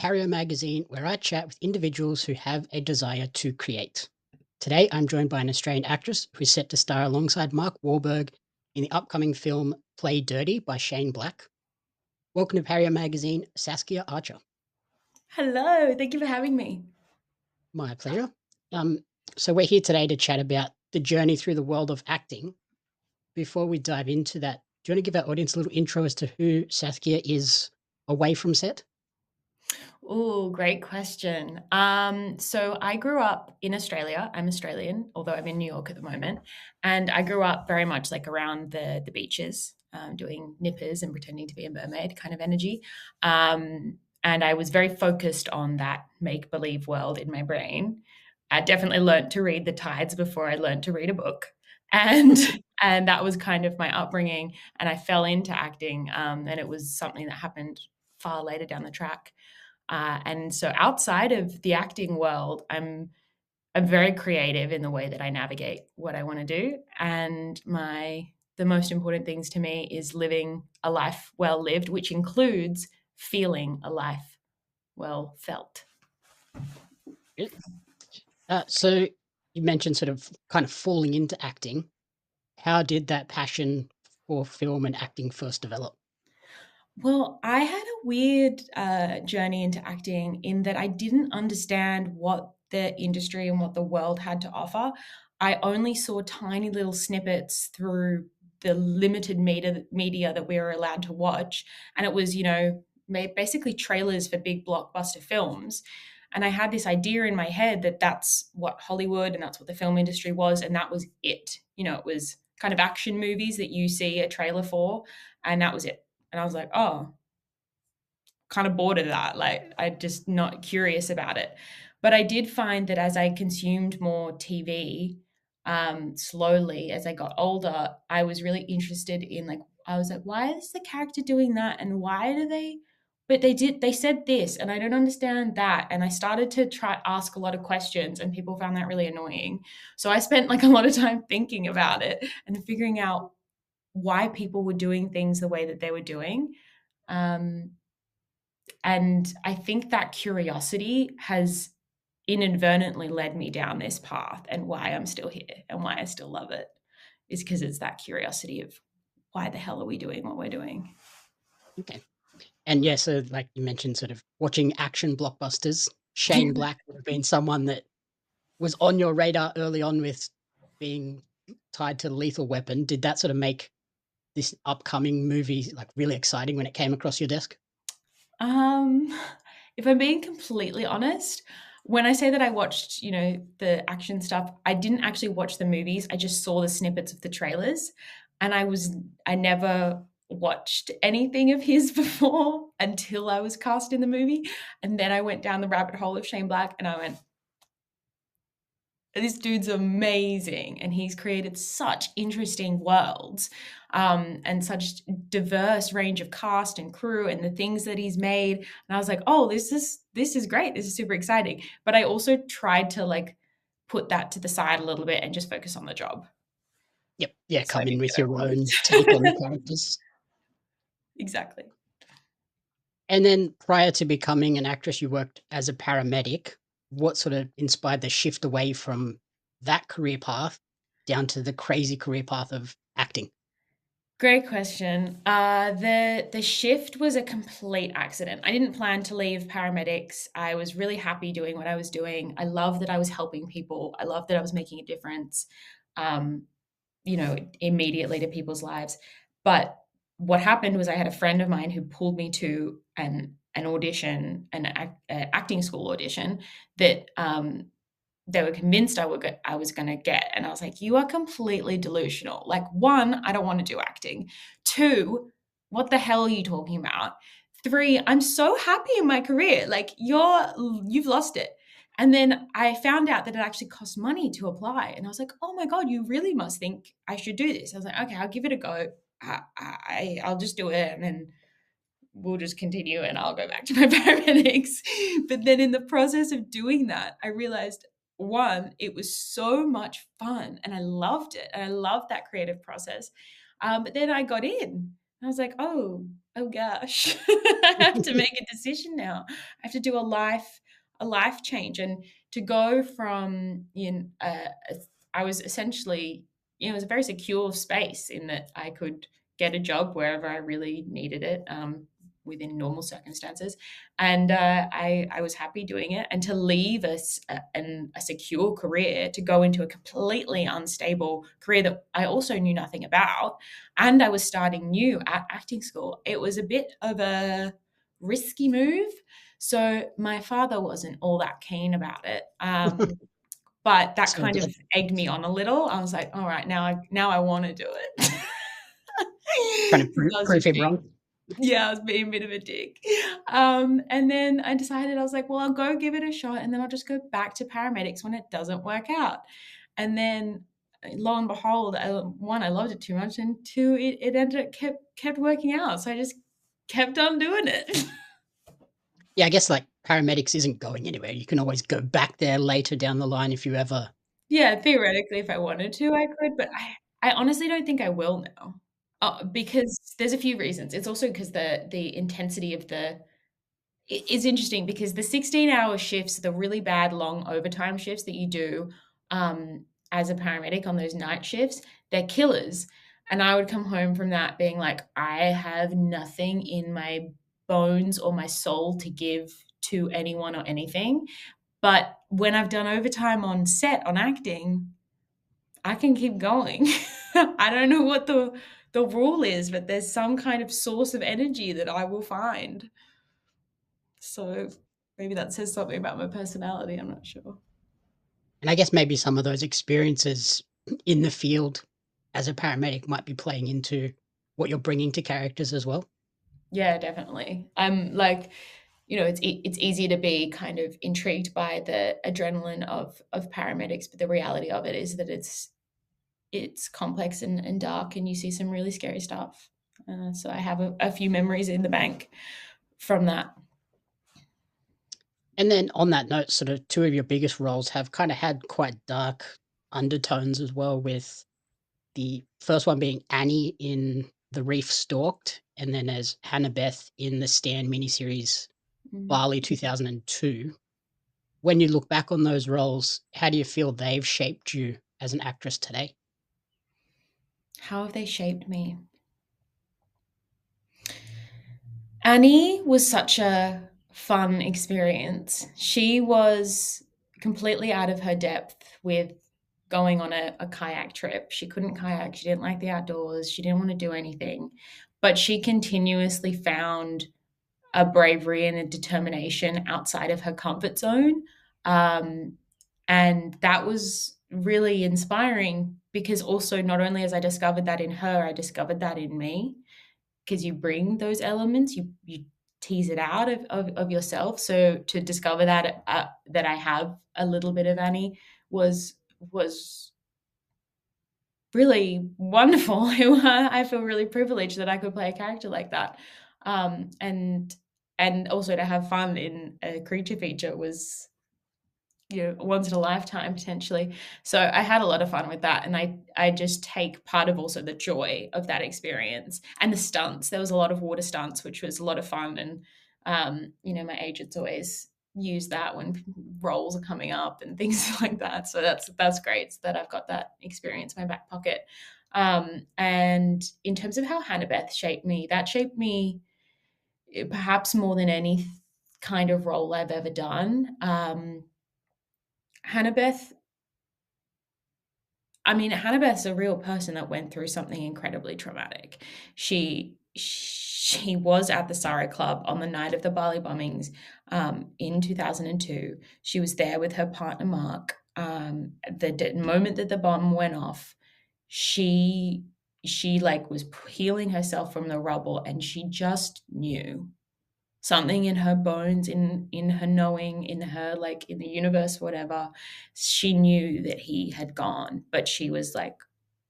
Pario magazine, where I chat with individuals who have a desire to create. Today, I'm joined by an Australian actress who's set to star alongside Mark Wahlberg in the upcoming film Play Dirty by Shane Black. Welcome to Pario magazine, Saskia Archer. Hello, thank you for having me. My pleasure. Um, so, we're here today to chat about the journey through the world of acting. Before we dive into that, do you want to give our audience a little intro as to who Saskia is away from set? Oh, great question. So I grew up in Australia. I'm Australian, although I'm in New York at the moment. And I grew up very much like around the beaches, doing nippers and pretending to be a mermaid kind of energy. And I was very focused on that make believe world in my brain. I definitely learned to read the tides before I learned to read a book. And and that was kind of my upbringing. And I fell into acting, and it was something that happened far later down the track. And so outside of the acting world, I'm very creative in the way that I navigate what I want to do. And the most important things to me is living a life well lived, which includes feeling a life well felt. Yeah. So, you mentioned sort of kind of falling into acting. How did that passion for film and acting first develop? Well, I had a weird journey into acting in that I didn't understand what the industry and what the world had to offer. I only saw tiny little snippets through the limited media that we were allowed to watch. And it was, basically trailers for big blockbuster films. And I had this idea in my head that that's what Hollywood and that's what the film industry was. And that was it. It was kind of action movies that you see a trailer for. And that was it. And I was like, oh, kind of bored of that. Like, I'm just not curious about it. But I did find that as I consumed more TV, slowly as I got older, I was really interested in like, I was like, why is the character doing that? And why do they? But they said this, and I don't understand that. And I started to try ask a lot of questions, and people found that really annoying. So I spent like a lot of time thinking about it and figuring out why people were doing things the way that they were doing. Um, and I think that curiosity has inadvertently led me down this path, and why I'm still here and why I still love it is because it's that curiosity of why the hell are we doing what we're doing? Okay. And yeah, so like you mentioned, sort of watching action blockbusters. Shane Black would have been someone that was on your radar early on with being tied to Lethal Weapon. Did that sort of make this upcoming movie like really exciting when it came across your desk? Um, if I'm being completely honest, when I say that I watched, the action stuff, I didn't actually watch the movies. I just saw the snippets of the trailers, and I never watched anything of his before until I was cast in the movie. And then I went down the rabbit hole of Shane Black and I went, this dude's amazing, and he's created such interesting worlds, and such diverse range of cast and crew and the things that he's made. And I was like, oh, this is great, this is super exciting. But I also tried to like put that to the side a little bit and just focus on the job Yep. Yeah, so I come in could with your own take get on the it. characters. Exactly. And then prior to becoming an actress, you worked as a paramedic. What sort of inspired the shift away from that career path down to the crazy career path of acting? Great question. The shift was a complete accident. I didn't plan to leave paramedics. I was really happy doing what I was doing. I love that I was helping people. I love that I was making a difference, um, immediately to people's lives. But what happened was I had a friend of mine who pulled me to an audition, acting school audition that they were convinced I was going to get. And I was like, you are completely delusional. Like, one, I don't want to do acting. Two, what the hell are you talking about? Three, I'm so happy in my career. Like, you've lost it. And then I found out that it actually cost money to apply. And I was like, oh my God, you really must think I should do this. I was like, okay, I'll give it a go. I'll just do it. And then we'll just continue and I'll go back to my paramedics. But then in the process of doing that, I realized, one, it was so much fun and I loved it. And I loved that creative process. But then I got in. I was like, oh gosh, I have to make a decision now. I have to do a life change, and to go from I was essentially, it was a very secure space in that I could get a job wherever I really needed it, within normal circumstances, and I was happy doing it. And to leave a secure career to go into a completely unstable career that I also knew nothing about, and I was starting new at acting school. It was a bit of a risky move. So my father wasn't all that keen about it. But that So kind of egged me on a little. I was like, all right, now I want to do it. trying to 'Cause I was prove just him being, wrong. yeah, I was being a bit of a dick. And then I decided, I was like, well, I'll go give it a shot, and then I'll just go back to paramedics when it doesn't work out. And then lo and behold, one, I loved it too much, and two, it ended up kept working out. So I just kept on doing it. Yeah, I guess, like, paramedics isn't going anywhere. You can always go back there later down the line if you ever. Yeah, theoretically, if I wanted to, I could, but I honestly don't think I will now. Because there's a few reasons. It's also because the intensity of the is interesting, because the 16-hour shifts, the really bad long overtime shifts that you do, as a paramedic on those night shifts, they're killers. And I would come home from that being like, I have nothing in my bones or my soul to give to anyone or anything. But when I've done overtime on set on acting, I can keep going. I don't know what the rule is, but there's some kind of source of energy that I will find. So maybe that says something about my personality. I'm not sure. And I guess maybe some of those experiences in the field as a paramedic might be playing into what you're bringing to characters as well. Yeah, definitely. I'm like, it's easy to be kind of intrigued by the adrenaline of paramedics, but the reality of it is that it's complex and dark, and you see some really scary stuff. So I have a few memories in the bank from that. And then on that note, sort of two of your biggest roles have kind of had quite dark undertones as well, with the first one being Annie in The Reef Stalked, and then as Hannah Beth in the Stan miniseries Mm. Bali 2002. When you look back on those roles, how do you feel they've shaped you as an actress today? How have they shaped me? Annie was such a fun experience. She was completely out of her depth with going on a kayak trip. She couldn't kayak. She didn't like the outdoors. She didn't want to do anything. But she continuously found a bravery and a determination outside of her comfort zone. Um, and that was really inspiring, because also, not only as I discovered that in her, I discovered that in me, because you bring those elements, you tease it out of yourself. So to discover that, that I have a little bit of Annie, was really wonderful. I feel really privileged that I could play a character like that, and also to have fun in a creature feature was, once in a lifetime potentially. So I had a lot of fun with that, and I just take part of also the joy of that experience, and the stunts. There was a lot of water stunts, which was a lot of fun, and my agents always use that when roles are coming up and things like that. So that's great that I've got that experience in my back pocket. And in terms of how Hannah Beth shaped me, that shaped me, perhaps more than any kind of role I've ever done. Hannah Beth, Hannah Beth's a real person that went through something incredibly traumatic. She was at the Sari Club on the night of the Bali bombings, in 2002. She was there with her partner Mark. The moment that the bomb went off, she like was healing herself from the rubble, and she just knew something in her bones, in her knowing, in her, like, in the universe, whatever. She knew that he had gone, but she was like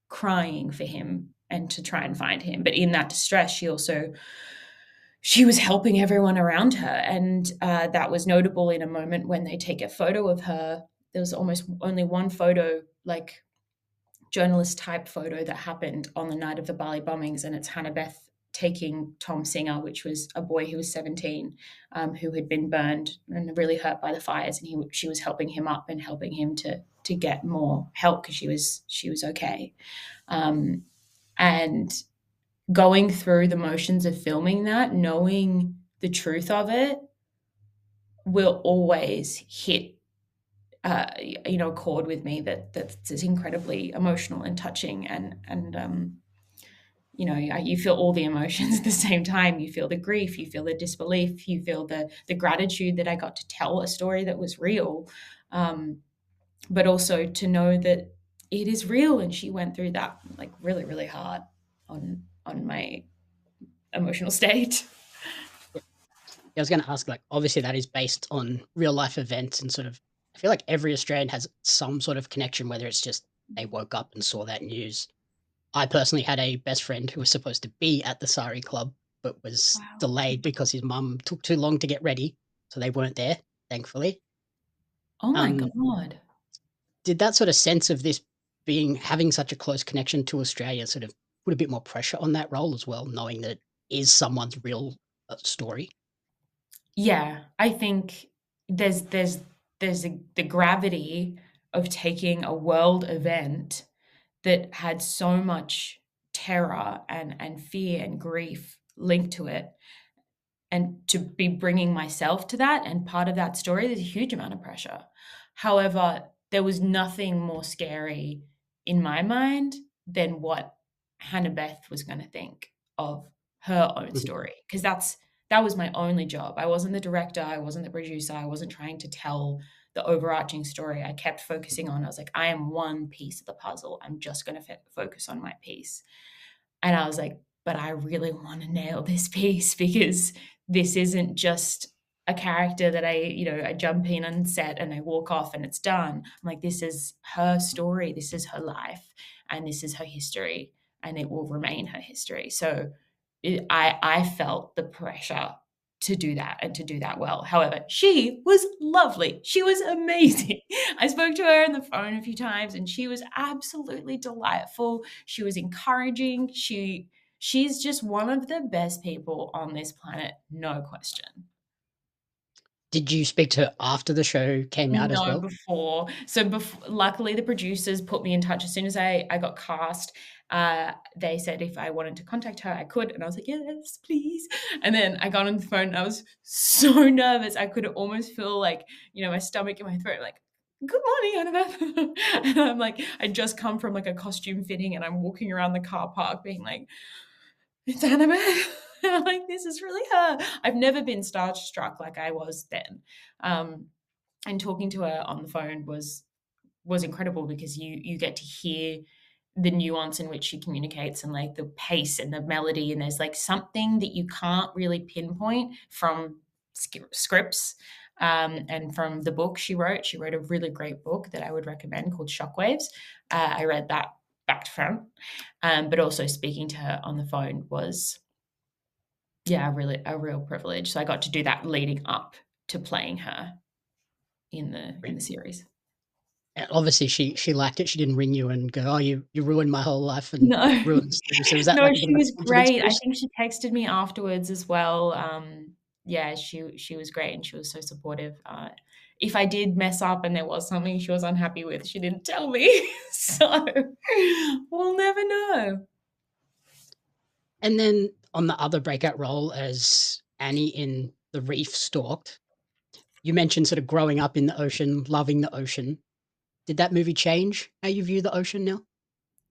crying for him and to try and find him. But in that distress, she was helping everyone around her, and that was notable in a moment when they take a photo of her. There was almost only one photo, like journalist type photo, that happened on the night of the Bali bombings, and it's Hannah Beth taking Tom Singer, which was a boy who was 17, who had been burned and really hurt by the fires, and she was helping him up and helping him to get more help because she was okay. And going through the motions of filming that, knowing the truth of it, will always hit a chord with me that's incredibly emotional and touching, and you feel all the emotions at the same time. You feel the grief, you feel the disbelief, you feel the gratitude that I got to tell a story that was real, but also to know that it is real, and she went through that like really, really hard on my emotional state. I was going to ask, like, obviously that is based on real life events, and sort of, I feel like every Australian has some sort of connection, whether it's just they woke up and saw that news. I personally had a best friend who was supposed to be at the Sari Club, but was Wow. delayed because his mum took too long to get ready, so they weren't there, thankfully. Oh my Um, God. did that sort of sense of this being having such a close connection to Australia sort of put a bit more pressure on that role as well, knowing that it is someone's real story? Yeah, I think the gravity of taking a world event that had so much terror and fear and grief linked to it, and to be bringing myself to that and part of that story, there's a huge amount of pressure. However, there was nothing more scary in my mind than what Hannah Beth was going to think of her own Mhm. story, because that was my only job. I wasn't the director, I wasn't the producer, I wasn't trying to tell the overarching story. I kept focusing on, I was like, I am one piece of the puzzle, I'm just going to focus on my piece. And I was like, but I really want to nail this piece, because this isn't just a character that I jump in on set and I walk off and it's done. I'm like, this is her story, this is her life, and this is her history, and it will remain her history. So I felt the pressure to do that and to do that well. However, she was lovely. She was amazing. I spoke to her on the phone a few times and she was absolutely delightful. She was encouraging. She's just one of the best people on this planet, no question. Did you speak to her after the show came out as No, well? before. So luckily, the producers put me in touch as soon as I got cast. They said if I wanted to contact her, I could. And I was like, yes, please. And then I got on the phone and I was so nervous. I could almost feel like, my stomach in my throat, like, good morning, Annabeth. And I'm like, I just come from like a costume fitting and I'm walking around the car park being like, it's Annabeth. And I'm like, this is really her. I've never been starstruck like I was then. And talking to her on the phone was incredible, because you get to hear the nuance in which she communicates, and like the pace and the melody, and there's like something that you can't really pinpoint from scripts, and from the book she wrote a really great book that I would recommend called Shockwaves. I read that back to front, but also speaking to her on the phone was, yeah, really a real privilege. So I got to do that leading up to playing her in the series. And obviously she liked it. She didn't ring you and go, "Oh, you ruined my whole life and No. ruined the story." So was that No, like a bit she of a was confidence great. I boost? think she texted me afterwards as well. Yeah, she was great and she was so supportive. If I did mess up and there was something she was unhappy with, she didn't tell me. So we'll never know. And then on the other breakout role as Annie in The Reef Stalked, you mentioned sort of growing up in the ocean, loving the ocean. Did that movie change how you view the ocean now?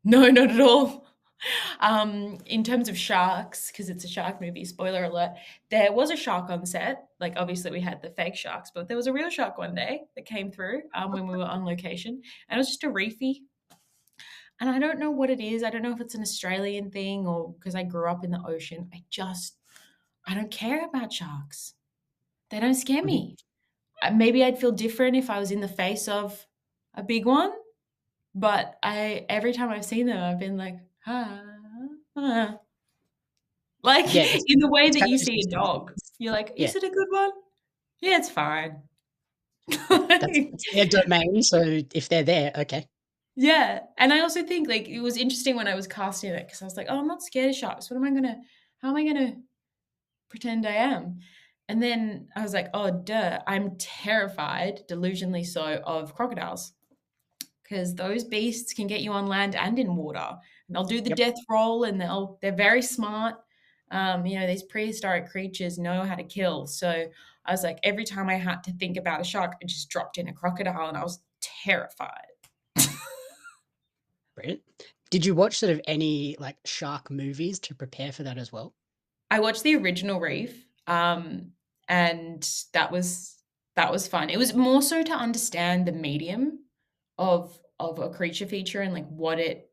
No, not at all. In terms of sharks, because it's a shark movie, spoiler alert, there was a shark on set. Like, obviously, we had the fake sharks, but there was a real shark one day that came through when we were on location, and it was just a reefy. And I don't know what it is. I don't know if it's an Australian thing or because I grew up in the ocean. I don't care about sharks. They don't scare Mhm. me. Maybe I'd feel different if I was in the face of a big one, but every time I've seen them, I've been like, ah, ah. Like Yeah, in the way it's that kind you of just see a dog. instinctual. You're like, Yeah, is it a good one? Yeah, it's fine. yeah. That's their domain, so if they're there, okay. Yeah, and I also think, like, it was interesting when I was casting it, because I was like, "Oh, I'm not scared of sharks. What am I gonna How am I going to pretend I am? And then I was like, oh, duh, I'm terrified, delusionally so, of crocodiles because those beasts can get you on land and in water. And they'll do the Yep. death roll, and they're very smart. These prehistoric creatures know how to kill. So I was like, every time I had to think about a shark, I just dropped in a crocodile, and I was terrified. Brilliant. Did you watch sort of any like shark movies to prepare for that as well? I watched the original Reef, and that was fun. It was more so to understand the medium of a creature feature and like what it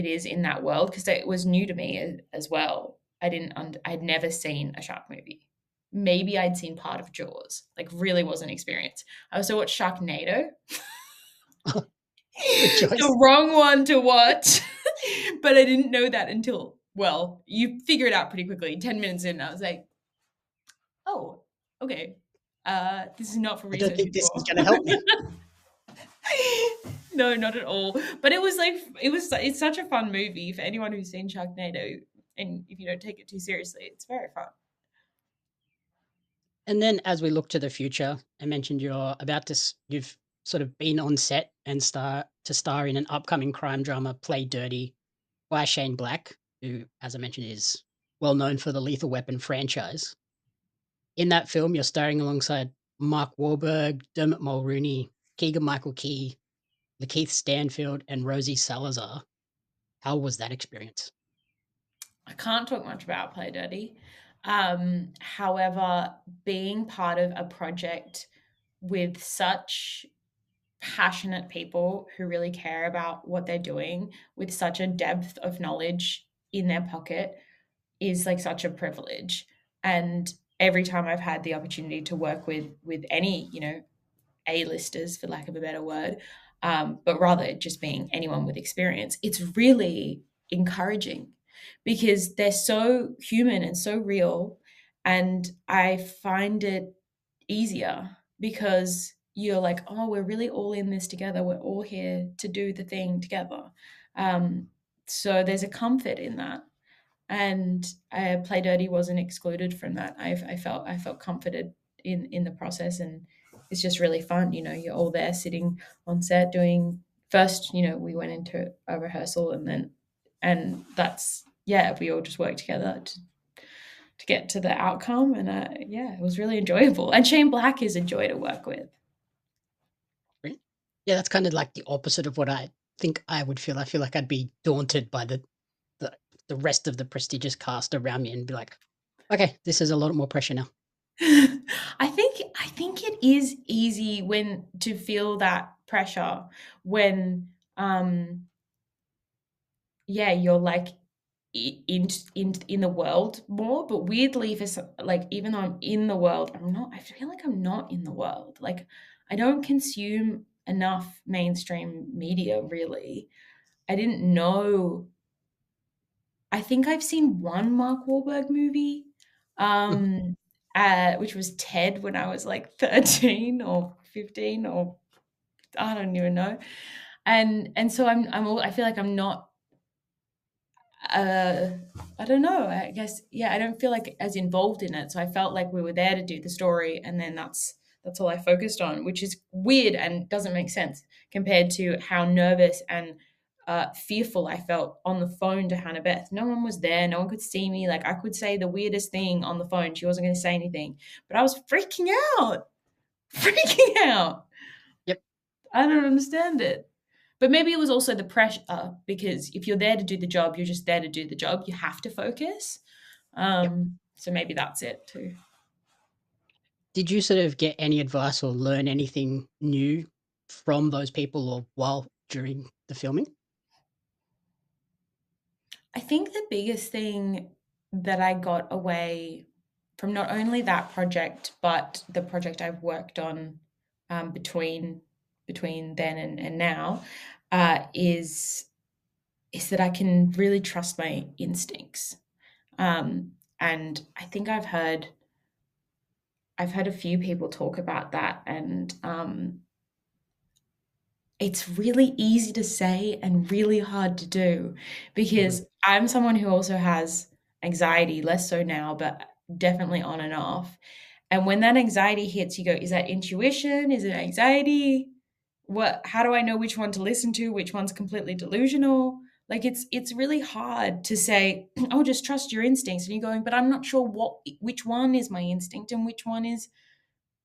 is in that world because it was new to me as well. I'd never seen a shark movie. Maybe I'd seen part of Jaws. Like really was an experience. I also watched Sharknado. Good choice. The wrong one to watch. But I didn't know that until, well, you figure it out pretty quickly. 10 minutes in, I was like, oh, okay. This is not for I don't researching think this is for. going to help me. No, not at all. But it's such a fun movie for anyone who's seen Sharknado, and if you don't take it too seriously, it's very fun. And then as we look to the future, I mentioned you've sort of been on set and star in an upcoming crime drama, Play Dirty, by Shane Black, who, as I mentioned, is well known for the Lethal Weapon franchise. In that film, you're starring alongside Mark Wahlberg, Dermot Mulrooney, Keegan Michael Key, Lakeith Stanfield, and Rosie Salazar. How was that experience? I can't talk much about Play Dirty. However, being part of a project with such passionate people who really care about what they're doing with such a depth of knowledge in their pocket is like such a privilege. And every time I've had the opportunity to work with any, A-listers, for lack of a better word, but rather just being anyone with experience, it's really encouraging because they're so human and so real. And I find it easier because you're like, oh, we're really all in this together. We're all here to do the thing together. Um, so there's a comfort in that, and Play Dirty wasn't excluded from that. I felt comforted in the process, and it's just really fun. You're all there sitting on set doing first. We went into a rehearsal, and that's yeah, we all just worked together to get to the outcome, and yeah, it was really enjoyable. And Shane Black is a joy to work with. Right? Yeah, that's kind of like the opposite of what I think I would feel. I feel like I'd be daunted by the, the rest of the prestigious cast around me and be like, okay, this is a lot more pressure now. I think it is easy when to feel that pressure when yeah, you're like in the world more, but weirdly for like even though I'm in the world, I feel like I'm not in the world. Like I don't consume enough mainstream media really. I didn't know. I think I've seen one Mark Wahlberg movie, Mm. which was Ted when I was like 13 or 15 or I don't even know. And so I feel like I'm not uh I don't know. I guess yeah, I don't feel like as involved in it. So I felt like we were there to do the story and then that's all I focused on, which is weird and doesn't make sense compared to how nervous and fearful I felt on the phone to Hannah Beth. No one was there. No one could see me. Like I could say the weirdest thing on the phone. She wasn't going to say anything, but I was freaking out, freaking out. Yep, I don't understand it. But maybe it was also the pressure because if you're there to do the job, you're just there to do the job. You have to focus. yep. So maybe that's it too. Did you sort of get any advice or learn anything new from those people or while during the filming? I think the biggest thing that I got away from not only that project, but the project I've worked on between then and now is that I can really trust my instincts. And I think I've heard a few people talk about that, and it's really easy to say and really hard to do Mhm. because I'm someone who also has anxiety, less so now, but definitely on and off. And when that anxiety hits, you go, is that intuition? Is it anxiety? What, how do I know which one to listen to? Which one's completely delusional? Like it's really hard to say, oh, just trust your instincts. And you're going, but I'm not sure which one is my instinct and which one is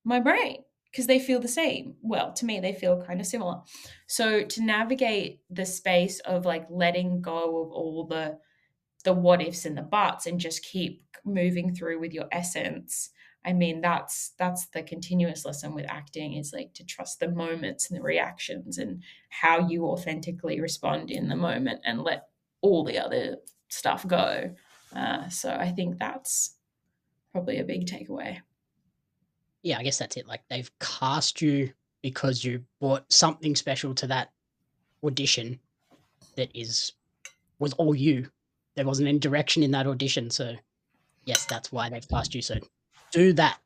my brain, because they feel the same. Well, to me, they feel kind of similar. So to navigate the space of like letting go of all the what ifs and the buts and just keep moving through with your essence. I mean, that's the continuous lesson with acting, is like to trust the moments and the reactions and how you authentically respond in the moment and let all the other stuff go. So I think that's probably a big takeaway. Yeah, I guess that's it. Like they've cast you because you brought something special to that audition that was all you. There wasn't any direction in that audition, so yes, that's why they've cast you. So do that.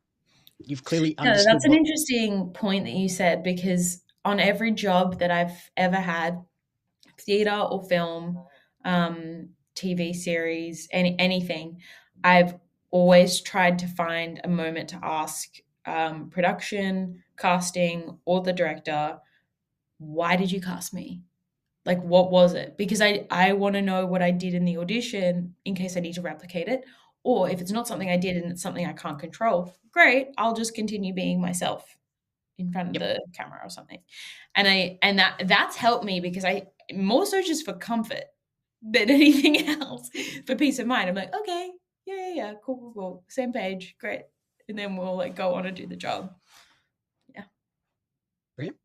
You've clearly No, understood that's an what. interesting point that you said, because on every job that I've ever had, theater or film, TV series, anything, I've always tried to find a moment to ask production, casting, or the director, why did you cast me? Like, what was it? Because I want to know what I did in the audition in case I need to replicate it. Or if it's not something I did and it's something I can't control, great, I'll just continue being myself in front of Yep, the camera or something. And that's helped me, because I, more so just for comfort than anything else, for peace of mind. I'm like, okay, yeah, cool, same page, great, and then we'll like go on and do the job. Yeah. brilliant.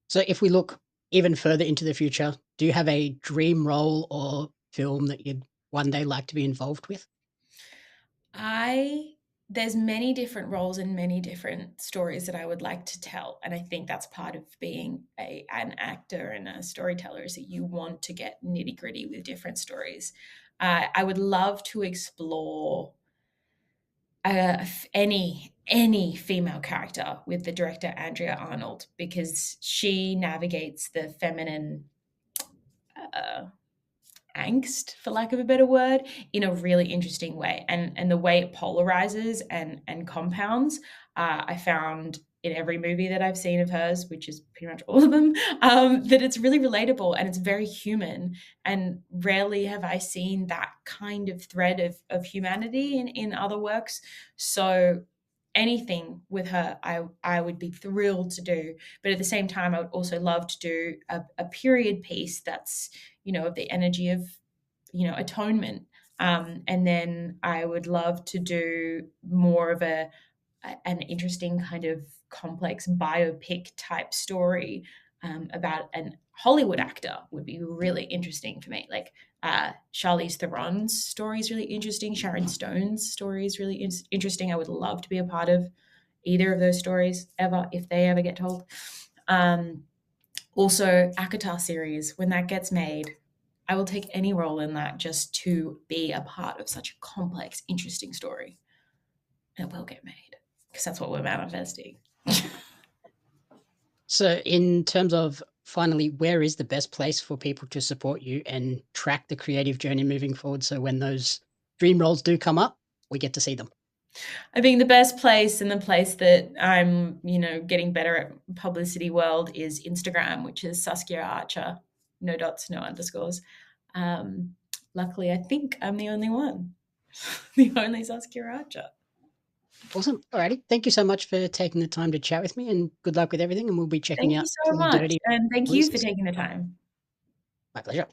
So if we look even further into the future, do you have a dream role or film that you'd one day like to be involved with? I There's many different roles and many different stories that I would like to tell, and I think that's part of being an actor and a storyteller, is that you want to get nitty gritty with different stories. I would love to explore any female character with the director Andrea Arnold, because she navigates the feminine uh, angst, for lack of a better word, in a really interesting way. And the way it polarizes and compounds, I found in every movie that I've seen of hers, which is pretty much all of them, that it's really relatable and it's very human. And rarely have I seen that kind of thread of humanity in other works. So anything with her, I would be thrilled to do. But at the same time, I would also love to do a period piece that's, of the energy of, atonement. And then I would love to do more of an interesting kind of complex biopic type story, about an Hollywood actor would be really interesting for me. Like Charlize Theron's story is really interesting. Sharon Stone's story is really interesting. I would love to be a part of either of those stories ever, if they ever get told. Um, Also, Akatar series, when that gets made, I will take any role in that just to be a part of such a complex, interesting story. And it will get made, because that's what we're manifesting. So in terms of finally, where is the best place for people to support you and track the creative journey moving forward so when those dream roles do come up, we get to see them? I think the best place, and the place that I'm, getting better at publicity world, is Instagram, which is Saskia Archer. No dots, no underscores. Luckily, I think I'm the only one, the only Saskia Archer. Awesome. Alrighty. Thank you so much for taking the time to chat with me and good luck with everything. And we'll be checking Thank you out so Full much. Dirty And thank you for releases. taking the time. My pleasure.